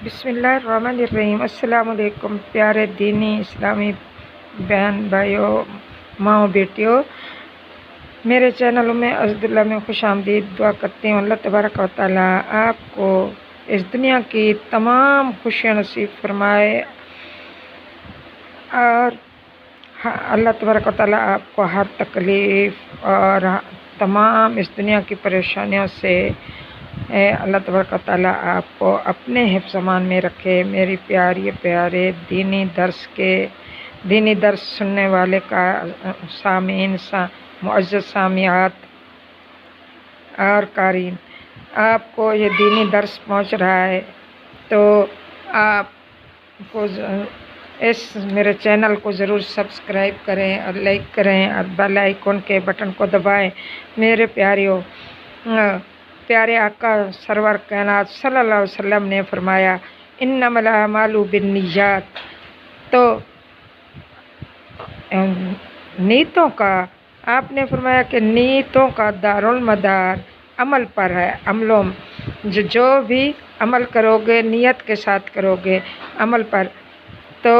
بسم اللہ الرحمن الرحیم۔ السلام علیکم پیارے دینی اسلامی بہن بھائیوں، ماؤں بیٹیوں، میرے چینل میں عزداللہ میں خوش آمدید دعا کرتی ہوں۔ اللہ تبارک و تعالیٰ آپ کو اس دنیا کی تمام خوشیاں نصیب فرمائے اور اللہ تبارک و تعالیٰ آپ کو ہر تکلیف اور تمام اس دنیا کی پریشانیوں سے اللہ تبارک و تعالیٰ آپ کو اپنے حفظ امان میں رکھے۔ میری پیارے دینی درس سننے والے کا سامعین، معزز سامعات اور قارئین، آپ کو یہ دینی درس پہنچ رہا ہے تو آپ کو اس میرے چینل کو ضرور سبسکرائب کریں اور لائک کریں اور بیل آئیکن کے بٹن کو دبائیں۔ میرے پیارے آقا سرور کائنات صلی اللہ علیہ وسلم نے فرمایا انما الاعمال بالنیات، تو نیتوں کا آپ نے فرمایا کہ نیتوں کا دارالمدار عمل پر ہے۔ عملوں جو بھی عمل کرو گے نیت کے ساتھ کرو گے عمل پر، تو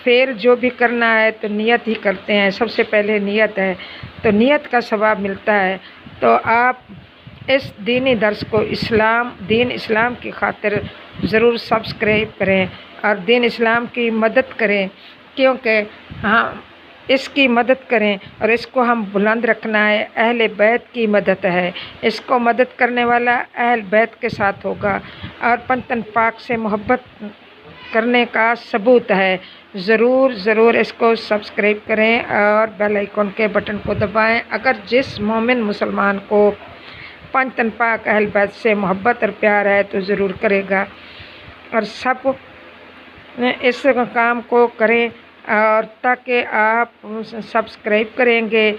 پھر جو بھی کرنا ہے تو نیت ہی کرتے ہیں، سب سے پہلے نیت ہے تو نیت کا ثواب ملتا ہے۔ تو آپ اس دینی درس کو دین اسلام کی خاطر ضرور سبسکرائب کریں اور دین اسلام کی مدد کریں، کیونکہ اس کی مدد کریں اور اس کو ہم بلند رکھنا ہے۔ اہل بیت کی مدد ہے، اس کو مدد کرنے والا اہل بیت کے ساتھ ہوگا اور پنتن پاک سے محبت کرنے کا ثبوت ہے۔ ضرور اس کو سبسکرائب کریں اور بیل آئیکن کے بٹن کو دبائیں۔ اگر جس مومن مسلمان کو پنتن پاک اہل بیت سے محبت اور پیار ہے تو ضرور کرے گا، اور سب اس کام کو کریں اور تاکہ آپ سبسکرائب کریں گے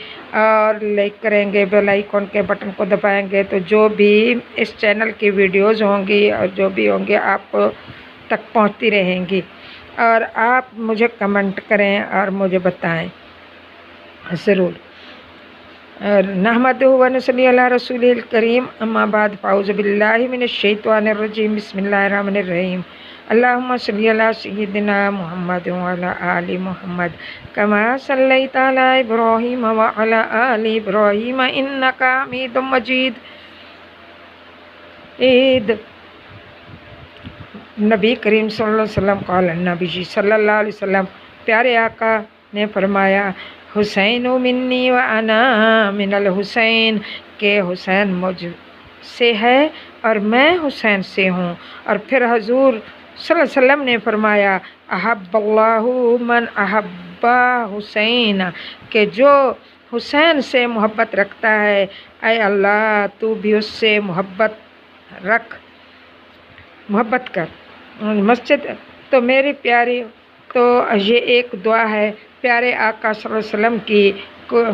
اور لائک کریں گے، بیل آئیکن کے بٹن کو دبائیں گے تو جو بھی اس چینل کی ویڈیوز ہوں گی اور جو بھی ہوں گے آپ کو تک پہنچتی رہیں گی، اور آپ مجھے کمنٹ کریں اور مجھے بتائیں ضرور۔ نحمدہ و نصلی علی رسول الکریم، اما بعد فاعوذ باللہ من الشیطان الرجیم، بسم اللہ الرحمن الرحیم۔ اللہم صلی علی سیدنا محمد وعلی آل محمد کما صلیت علی ابراہیم وعلی آل ابراہیم انکا حمید مجید۔ نبی کریم صلی اللہ علیہ وسلم قال النبی صلی اللہ علیہ وسلم، پیارے آقا نے فرمایا حسین منی و انا من الحسین، کہ حسین مجھ سے ہے اور میں حسین سے ہوں۔ اور پھر حضور صلی اللہ علیہ وسلم نے فرمایا احب اللہ من احب حسین، کہ جو حسین سے محبت رکھتا ہے اے اللہ تو بھی اس سے محبت کر۔ مسجد تو میری پیاری، تو یہ ایک دعا ہے پیارے آقا صلی اللہ علیہ وسلم کی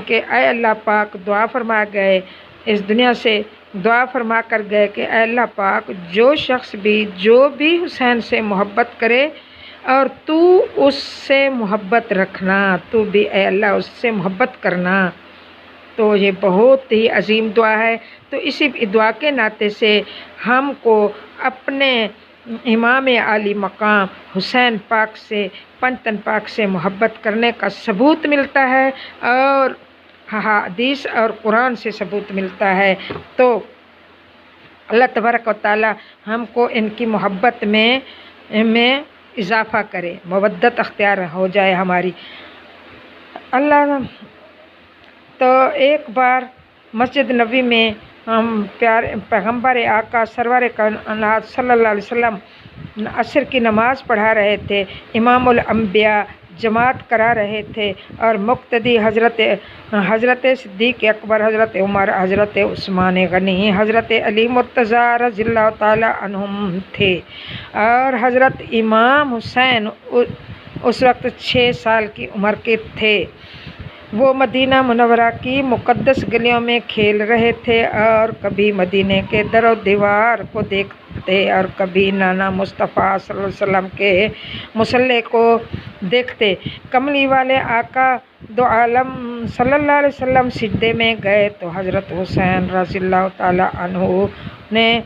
کہ اے اللہ پاک دعا فرما گئے، اس دنیا سے دعا فرما کر گئے کہ اے اللہ پاک جو شخص جو بھی حسین سے محبت کرے اور تو اس سے محبت رکھنا، تو بھی اے اللہ اس سے محبت کرنا۔ تو یہ بہت ہی عظیم دعا ہے۔ تو اسی دعا کے ناطے سے ہم کو اپنے امام عالی مقام حسین پاک سے پنتن پاک سے محبت کرنے کا ثبوت ملتا ہے اور حدیث اور قرآن سے ثبوت ملتا ہے۔ تو اللہ تبارک و تعالیٰ ہم کو ان کی محبت میں اضافہ کرے، مودت اختیار ہو جائے ہماری۔ تو ایک بار مسجد نبی میں ہم پیارے پیغمبر آقا سرور کائنات صلی اللہ علیہ وسلم عصر کی نماز پڑھا رہے تھے، امام الانبیاء جماعت کرا رہے تھے اور مقتدی حضرت صدیق اکبر، حضرت عمر، حضرت عثمان غنی، حضرت علی مرتضیٰ رضی اللہ تعالی عنہم تھے، اور حضرت امام حسین اس وقت 6 سال کی عمر کے تھے۔ وہ مدینہ منورہ کی مقدس گلیوں میں کھیل رہے تھے اور کبھی مدینے کے در و دیوار کو دیکھتے اور کبھی نانا مصطفیٰ صلی اللہ علیہ وسلم کے مصلی کو دیکھتے۔ کملی والے آقا دو عالم صلی اللہ علیہ وسلم سجدے میں گئے تو حضرت حسین رضی اللہ تعالیٰ عنہ نے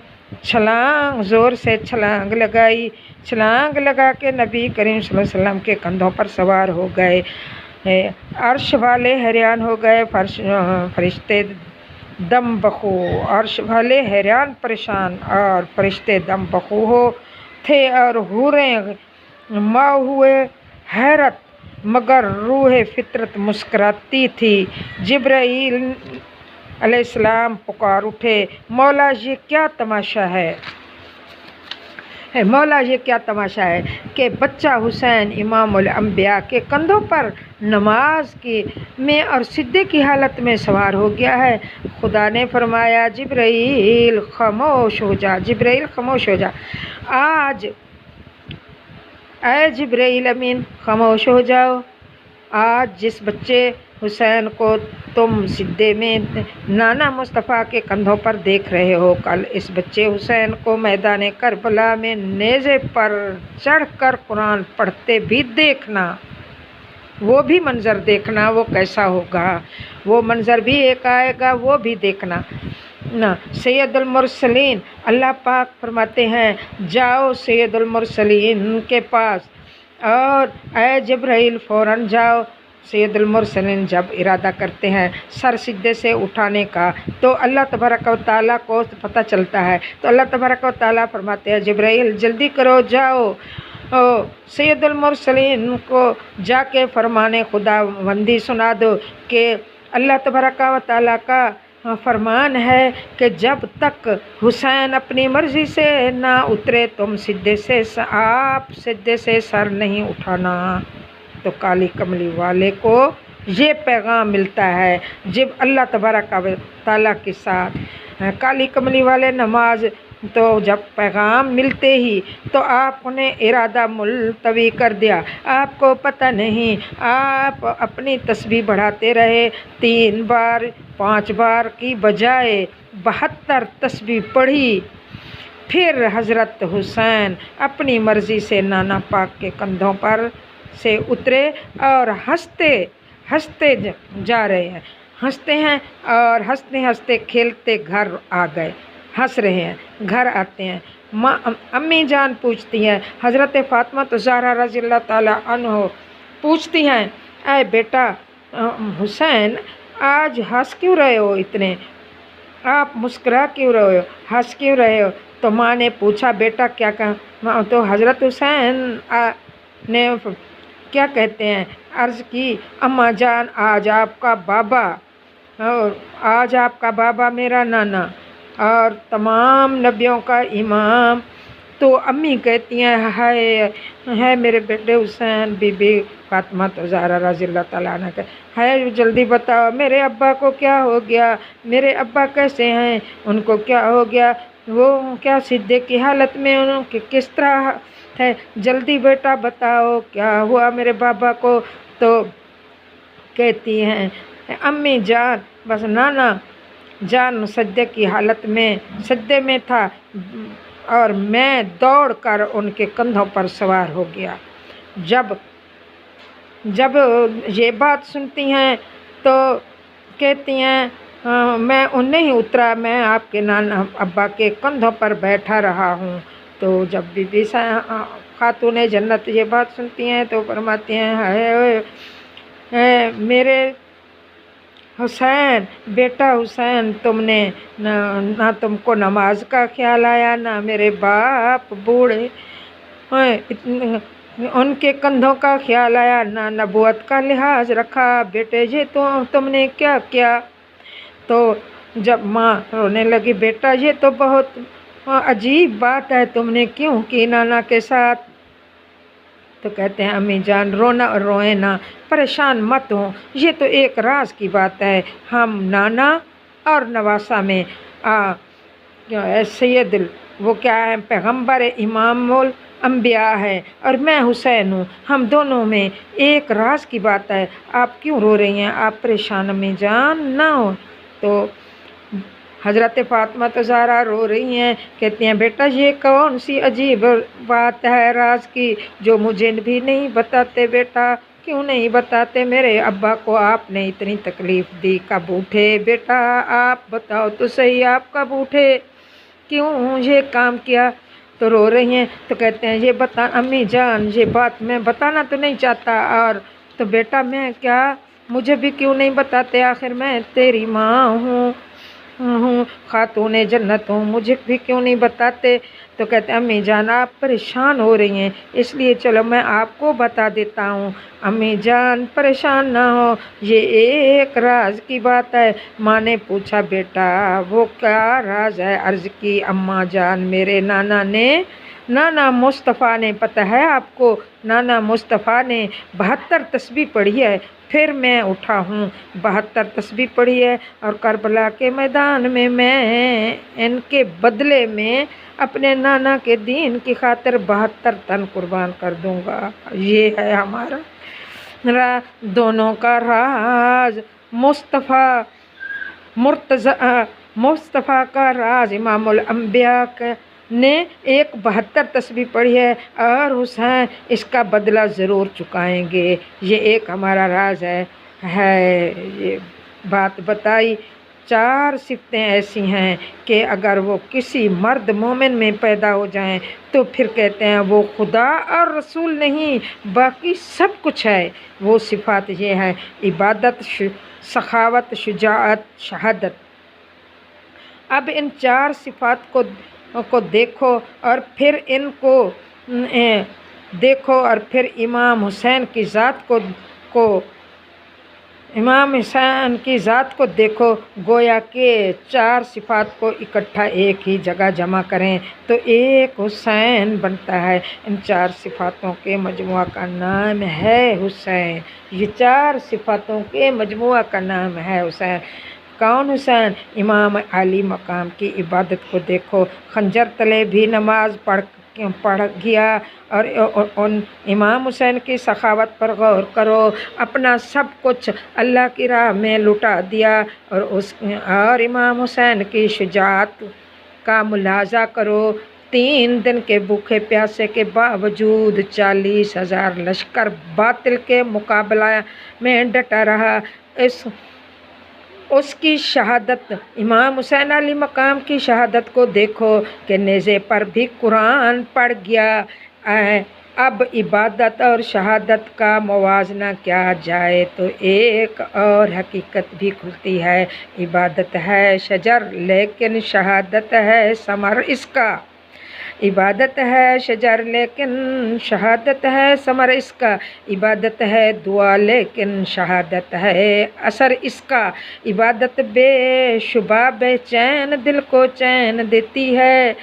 छलांग, ज़ोर से छलांग लगाई। छलांग लगा के नबी करीम सल्लल्लाहु अलैहि वसल्लम के कंधों पर सवार हो गए। अर्श वाले हैरान हो गए, फरिश्ते दम बखू, अर्श वाले हैरान परेशान और फरिश्ते दम बखू हो थे और हूरें माँ हुए हैरत, मगर रूह फितरत मुस्कुराती थी। जिब्राइल अलैहिस्सलाम पुकार उठे, मौला ये क्या तमाशा है, मौला ये क्या तमाशा है कि बच्चा हुसैन इमामुल अंबिया के कंधों पर नमाज की में और सिद्धे की हालत में सवार हो गया है। खुदा ने फरमाया, जिब्राइल खामोश हो जा, जिब्राइल खामोश हो जा। आज ऐ जिब्राइल अमीन खामोश हो जाओ। आज जिस बच्चे हुसैन को तुम सिद्धे में नाना मुस्तफ़ा के कंधों पर देख रहे हो, कल इस बच्चे हुसैन को मैदान करबला में नेज़े पर चढ़कर कुरान पढ़ते भी देखना। वो भी मंज़र देखना, वो कैसा होगा, वो मंज़र भी एक आएगा, वो भी देखना ना। सैयदुल मुरसलीन अल्लाह पाक फरमाते हैं, जाओ सैयदुल मुरसलीन के पास और ऐ जिब्राइल फ़ौरन जाओ। सैयदुल मुरसलीन जब इरादा करते हैं सर सिद्धे से उठाने का तो अल्लाह तबारक व तआला को पता चलता है, तो अल्लाह तबारक व तआला फरमाते हैं, जिब्राइल जल्दी करो, जाओ सैयदुल मुरसलीन को जाके फरमाने खुदावंदी सुना दो कि अल्लाह तबारक व तआला का फरमान है कि जब तक हुसैन अपनी मर्ज़ी से ना उतरे तुम सिद्धे से सर नहीं उठाना। तो काली कमली वाले को ये पैगाम मिलता है जब अल्लाह तबारक व तआला के साथ काली कमली वाले नमाज, तो जब पैगाम मिलते ही तो आपने इरादा मुलतवी कर दिया। आपको पता नहीं, आप अपनी तस्बीह बढ़ाते रहे, 3 बार 5 बार की बजाय 72 तस्बीह पढ़ी। फिर हज़रत हुसैन अपनी मर्ज़ी से नाना पाक के कंधों पर से उतरे और हंसते हंसते जा रहे हैं, हंसते हैं और हंसते हंसते खेलते घर आ गए। हंस रहे हैं, घर आते हैं। माँ अम्मी जान पूछती हैं, हज़रत फ़ातिमा तो ज़हरा रज़ी अल्लाह ताला अन्हो पूछती हैं, ऐ बेटा हुसैन आज हंस क्यों रहे हो, इतने आप मुस्कुरा क्यों रहे हो, हंस क्यों रहे हो? तो माँ ने पूछा, बेटा क्या कहा? तो हज़रत हुसैन ने क्या कहते हैं, अर्ज़ की, अम्मा जान आज आपका बाबा और आज आपका बाबा मेरा नाना और तमाम नबियों का इमाम। तो अम्मी कहती हैं, है मेरे बेटे हुसैन, बीबी फातिमा तो ज़हरा रज़ी अल्लाह ताला अन्हा का है, जल्दी बताओ मेरे अब्बा को क्या हो गया, मेरे अब्बा कैसे हैं, उनको क्या हो गया, वो क्या सिद्धे की हालत में, उनकी किस तरह है, जल्दी बेटा बताओ क्या हुआ मेरे बाबा को। तो कहती हैं, अम्मी जान बस नाना जान सज्दे की हालत में सज्दे में था और मैं दौड़कर उनके कंधों पर सवार हो गया। जब ये बात सुनती हैं तो कहती हैं, मैं उन्हें ही उतरा, मैं आपके नाना अब्बा के कंधों पर बैठा रहा हूँ। तो जब बीबी खातून जन्नत ये बात सुनती हैं तो फरमाती हैं, है मेरे हुसैन, बेटा हुसैन, तुमने ना तुमको नमाज का ख्याल आया, ना मेरे बाप बूढ़े उनके कंधों का ख्याल आया, ना नबूवत का लिहाज रखा, बेटे ये तो तुमने क्या किया। तो जब माँ रोने लगी, बेटा ये तो बहुत अजीब बात है, तुमने क्यों की नाना के साथ। तो कहते हैं, अम्मी जान रोना और रोए ना, परेशान मत हो, ये तो एक राज की बात है। हम नाना और नवासा में सैयद वो क्या है, पैगम्बर इमामुल अंबिया है और मैं हुसैन हूँ, हम दोनों में एक राज की बात है, आप क्यों रो रही हैं, आप परेशान अम्मी जान ना हो। तो हज़रत फ़ातिमा तो ज़हरा रो रही हैं, कहती हैं, बेटा ये कौन सी अजीब बात है राज की जो मुझे भी नहीं बताते, बेटा क्यों नहीं बताते, मेरे अब्बा को आपने इतनी तकलीफ़ दी, कब उठे बेटा आप बताओ तो सही, आप कब उठे। क्यों ये काम किया। तो रो रही हैं। तो कहते हैं ये बता अम्मी जान, ये बात मैं बताना तो नहीं चाहता। और तो बेटा मैं क्या, मुझे भी क्यों नहीं बताते, आखिर मैं तेरी माँ हूँ खातूने जन्नत हूँ, मुझे भी क्यों नहीं बताते। तो कहते हैं अम्मी जान आप परेशान हो रही हैं, इसलिए चलो मैं आपको बता देता हूँ। अम्मी जान परेशान ना हो, ये एक राज की बात है। माँ ने पूछा बेटा वो क्या राज है। अर्ज की अम्मा जान मेरे नाना मुस्तफ़ा ने, पता है आपको, नाना मुस्तफ़ा ने 72 तस्बीह पढ़ी है, फिर मैं उठा हूँ। 72 तस्बीह पढ़ी है और करबला के मैदान में मैं इनके बदले में अपने नाना के दीन की खातिर 72 तन कुर्बान कर दूंगा। ये है हमारा दोनों का राज। मुस्तफ़ा का राज इमामुल अंबिया ने एक 72 तस्बीह पढ़ी है और हुसैन इसका बदला ज़रूर चुकाएंगे। ये एक हमारा राज है ये बात बताई। 4 सिफ़तें ऐसी हैं कि अगर वो किसी मर्द मोमिन में पैदा हो जाएं तो फिर कहते हैं वो खुदा और रसूल नहीं बाकी सब कुछ है। वो सिफ़ात ये हैं इबादत, सखावत, शुजाअत, शहादत। अब इन 4 सिफ़ात को देखो और फिर इनको देखो और फिर इमाम हुसैन की ज़ात को देखो। गोया के 4 सिफ़ात को इकट्ठा एक ही जगह जमा करें तो एक हुसैन बनता है। इन 4 सिफ़ातों के मजमुआ का नाम है हुसैन। ये 4 सिफ़ातों के मजमुआ का नाम है हुसैन। कौन हुसैन? इमाम अली मकाम की इबादत को देखो। खंजर तले भी नमाज पढ़ गया और उन इमाम हुसैन की सखावत पर गौर करो। अपना सब कुछ अल्लाह की राह में लुटा दिया और इमाम हुसैन की शुजाअत का मुलाजा करो। 3 दिन के भूखे प्यासे के बावजूद 40,000 लश्कर बातिल के मुकाबला में डटा रहा। उसकी शहादत, इमाम हुसैन अली मकाम की शहादत को देखो कि नेज़े पर भी कुरान पढ़ गया। अब इबादत और शहादत का मुवाजना किया जाए तो एक और हकीकत भी खुलती है। इबादत है शजर लेकिन शहादत है समर इसका। इबादत है शजर लेकिन शहादत है समर इसका। इबादत है दुआ लेकिन शहादत है असर इसका। इबादत बेशुबा बेचैन दिल को चैन देती है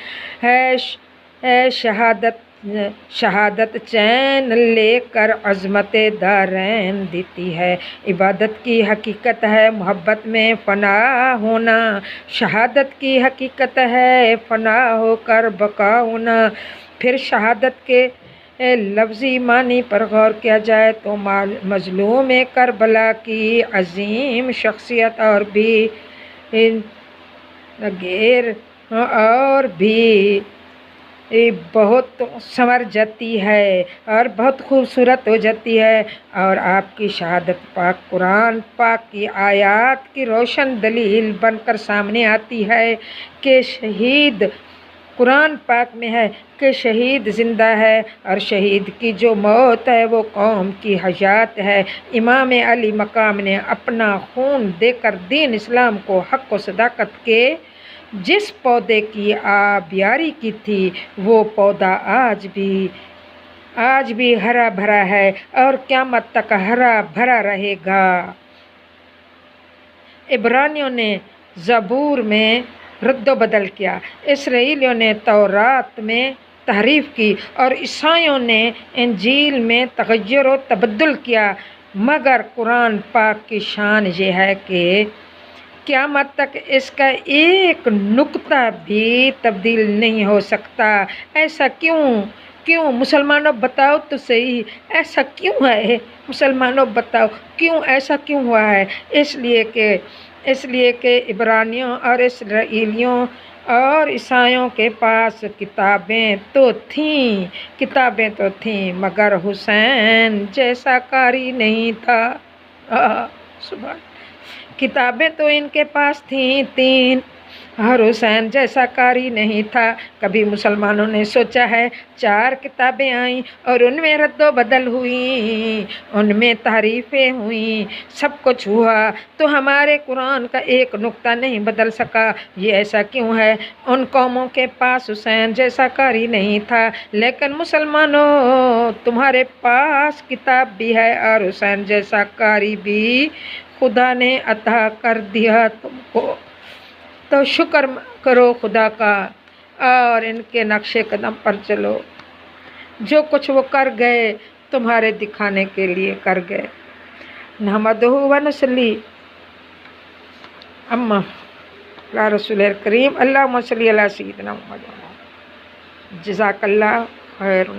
शहादत चैन लेकर अज़मत दारैन देती है। इबादत की हकीकत है मोहब्बत में फ़ना होना। शहादत की हकीकत है फ़ना होकर बका होना। फिर शहादत के लफ्ज़ी मानी पर गौर किया जाए तो मज़लूम करबला की अजीम शख्सियत और भी बहुत संवर जाती है और बहुत खूबसूरत हो जाती है। और आपकी शहादत पाक कुरान पाक की आयात की रोशन दलील बनकर सामने आती है कि शहीद कुरान पाक में है कि शहीद ज़िंदा है और शहीद की जो मौत है वो कौम की हयात है। इमाम अली मकाम ने अपना खून देकर दीन इस्लाम को हक़ व सदाकत के जिस पौधे की आबियारी की थी वो पौधा आज भी हरा भरा है और क़यामत तक हरा भरा रहेगा। इब्रानियों ने ज़बूर में रद्द बदल किया, इसराइलियों ने तौरात में तहरीफ की और ईसाइयों ने इंजील में तग़य्युर व तबद्दुल किया, मगर कुरान पाक की शान ये है कि क़यामत तक इसका एक नुक्ता भी तब्दील नहीं हो सकता। ऐसा क्यों मुसलमानों बताओ तो सही, ऐसा क्यों है मुसलमानों बताओ क्यों ऐसा क्यों हुआ है। इसलिए कि इब्रानियों और इसराइलियों और ईसाइयों के पास किताबें तो थीं मगर हुसैन जैसा कारी नहीं था। सुभान। किताबें तो इनके पास थीं 3 हर हुसैन जैसा कारी नहीं था। कभी मुसलमानों ने सोचा है 4 किताबें आईं और उनमें रद्दो बदल हुई, उनमें तारीफ़ें हुई, सब कुछ हुआ, तो हमारे कुरान का एक नुक्ता नहीं बदल सका। ये ऐसा क्यों है? उन कौमों के पास हुसैन जैसा कारी नहीं था, लेकिन मुसलमानों तुम्हारे पास किताब भी है और हुसैन जैसा कारी भी खुदा ने अता कर दिया तुमको। तो शुक्र करो खुदा का और इनके नक्शे कदम पर चलो। जो कुछ वो कर गए तुम्हारे दिखाने के लिए कर गए। नहमदुहु व नसल्ली अम्मा अला रसूलिल करीम अल्लाहुम्मा सल्ली अला सय्यिदिना मुहम्मद। जज़ाकल्लाह खैर।